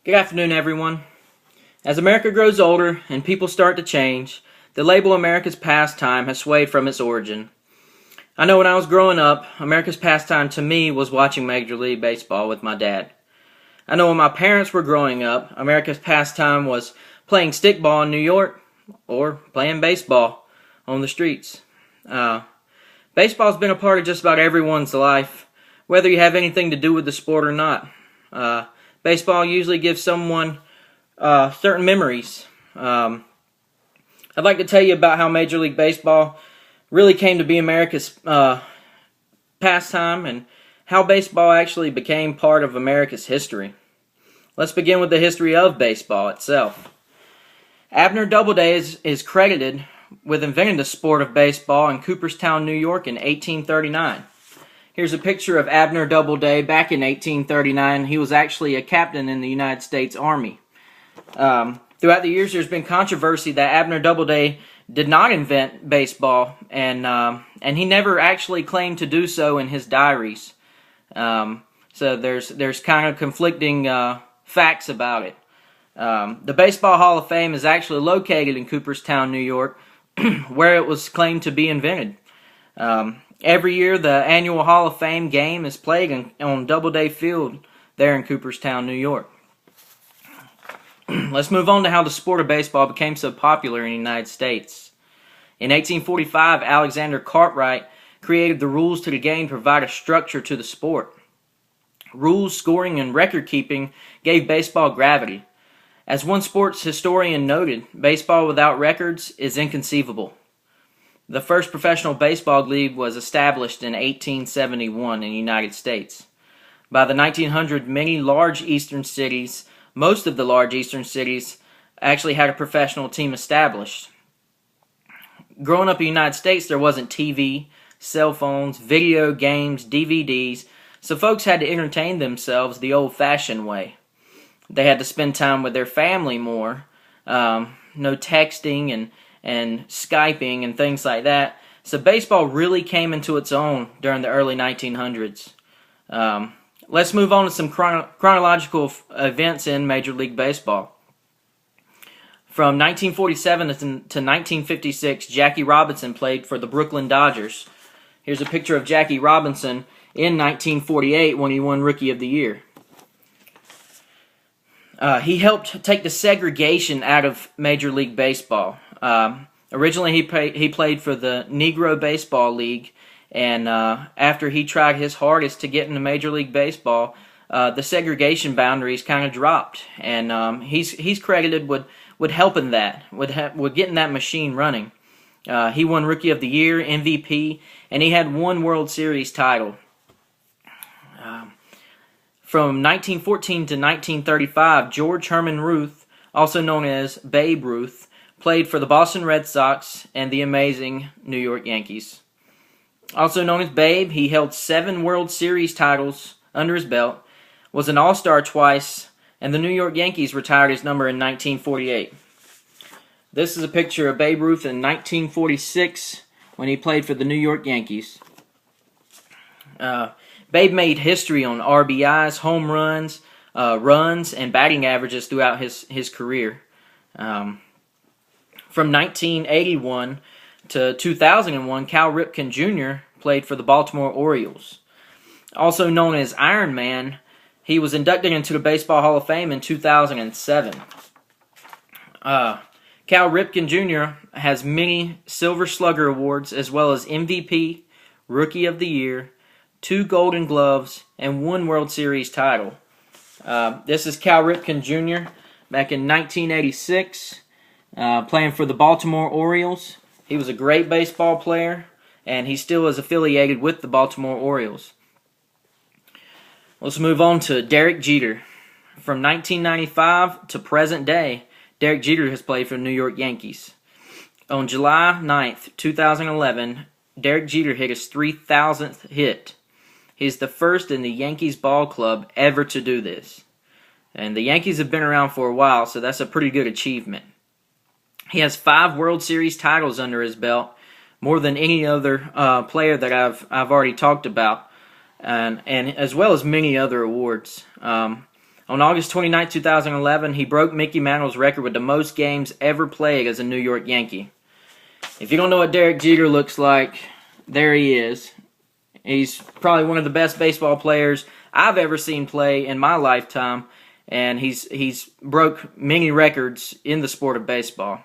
Good afternoon, everyone. As America grows older and people start to change, the label America's pastime has swayed from its origin. I know when I was growing up, America's pastime to me was watching Major League Baseball with my dad. I know when my parents were growing up, America's pastime was playing stickball in New York or playing baseball on the streets. Baseball's been a part of just about everyone's life, whether you have anything to do with the sport or not. Baseball usually gives someone certain memories. I'd like to tell you about how Major League Baseball really came to be America's pastime and how baseball actually became part of America's history. Let's begin with the history of baseball itself. Abner Doubleday is credited with inventing the sport of baseball in Cooperstown, New York in 1839. Here's a picture of Abner Doubleday back in 1839. He was actually a captain in the United States Army. Throughout the years, there's been controversy that Abner Doubleday did not invent baseball, and he never actually claimed to do so in his diaries. So there's kind of conflicting facts about it. The Baseball Hall of Fame is actually located in Cooperstown, New York, where it was claimed to be invented. Every year, the annual Hall of Fame game is played on Doubleday Field there in Cooperstown, New York. Let's move on to how the sport of baseball became so popular in the United States. In 1845, Alexander Cartwright created the rules to the game to provide a structure to the sport. Rules, scoring, and record-keeping gave baseball gravity. As one sports historian noted, baseball without records is inconceivable. The first professional baseball league was established in 1871 in the United States. By the 1900s, most of the large eastern cities actually had a professional team established. Growing up in the United States, there wasn't TV, cell phones, video games, DVDs, so folks had to entertain themselves the old-fashioned way. They had to spend time with their family more, no texting and Skyping and things like that. So baseball really came into its own during the early 1900s. Let's move on to some chronological events in Major League Baseball. From 1947 to 1956, Jackie Robinson played for the Brooklyn Dodgers. Here's a picture of Jackie Robinson in 1948 when he won Rookie of the Year. He helped take the segregation out of Major League Baseball. Originally, he played for the Negro Baseball League, and after he tried his hardest to get into Major League Baseball, the segregation boundaries kind of dropped, and he's credited with helping that, with getting that machine running. He won Rookie of the Year, MVP, and he had one World Series title. From 1914 to 1935, George Herman Ruth, also known as Babe Ruth, played for the Boston Red Sox and the amazing New York Yankees. Also known as Babe, he held 7 World Series titles under his belt, was an All-Star twice, and the New York Yankees retired his number in 1948. This is a picture of Babe Ruth in 1946 when he played for the New York Yankees. Babe made history on RBIs, home runs, runs, and batting averages throughout his career. From 1981 to 2001, Cal Ripken Jr. played for the Baltimore Orioles. Also known as Iron Man, he was inducted into the Baseball Hall of Fame in 2007. Cal Ripken Jr. has many Silver Slugger awards as well as MVP, Rookie of the Year, 2 Golden Gloves, and 1 World Series title. This is Cal Ripken Jr. back in 1986, playing for the Baltimore Orioles. He was a great baseball player, and he still is affiliated with the Baltimore Orioles. Let's move on to Derek Jeter. From 1995 to present day, Derek Jeter has played for the New York Yankees. On July 9th, 2011, Derek Jeter hit his 3,000th hit. He's the first in the Yankees ball club ever to do this. And the Yankees have been around for a while, so that's a pretty good achievement. He has 5 World Series titles under his belt, more than any other player that I've already talked about, and as well as many other awards. On August 29, 2011, he broke Mickey Mantle's record with the most games ever played as a New York Yankee. If you don't know what Derek Jeter looks like, there he is. He's probably one of the best baseball players I've ever seen play in my lifetime, and he's broke many records in the sport of baseball.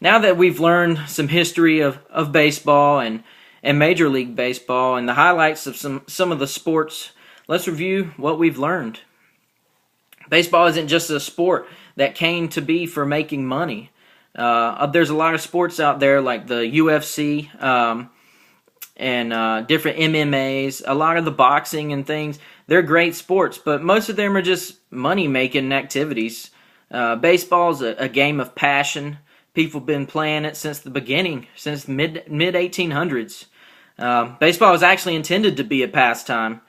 Now that we've learned some history of baseball and Major League Baseball and the highlights of some of the sports, let's review what we've learned. Baseball isn't just a sport that came to be for making money. There's a lot of sports out there like the UFC and different MMAs, a lot of the boxing and things. They're great sports, but most of them are just money-making activities. Baseball is a game of passion. People have been playing it since the beginning, since the mid-1800s. Baseball was actually intended to be a pastime,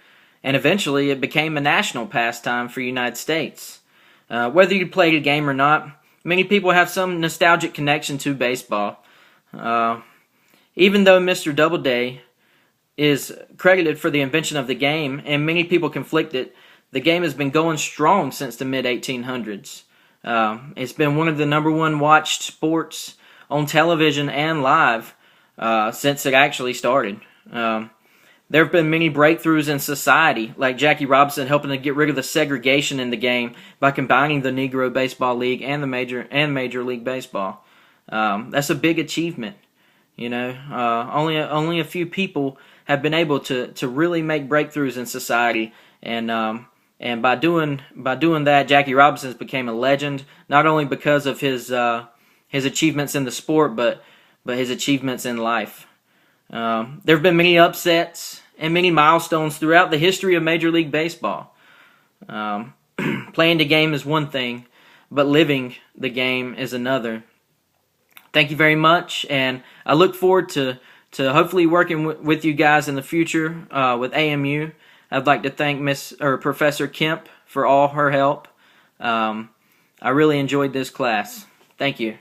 and eventually it became a national pastime for the United States. Whether you played a game or not, many people have some nostalgic connection to baseball. Even though Mr. Doubleday is credited for the invention of the game, and many people conflict it, the game has been going strong since the mid-1800s. It's been one of the number one watched sports on television and live since it actually started. There have been many breakthroughs in society, like Jackie Robinson helping to get rid of the segregation in the game by combining the Negro Baseball League and the Major League Baseball. That's a big achievement. You know, only a few people have been able to really make breakthroughs in society, and by doing that, Jackie Robinson became a legend, not only because of his achievements in the sport, but his achievements in life. There have been many upsets and many milestones throughout the history of Major League Baseball. Playing the game is one thing, but living the game is another. Thank you very much, and I look forward to hopefully working with you guys in the future with AMU. I'd like to thank Professor Kemp for all her help. I really enjoyed this class. Thank you.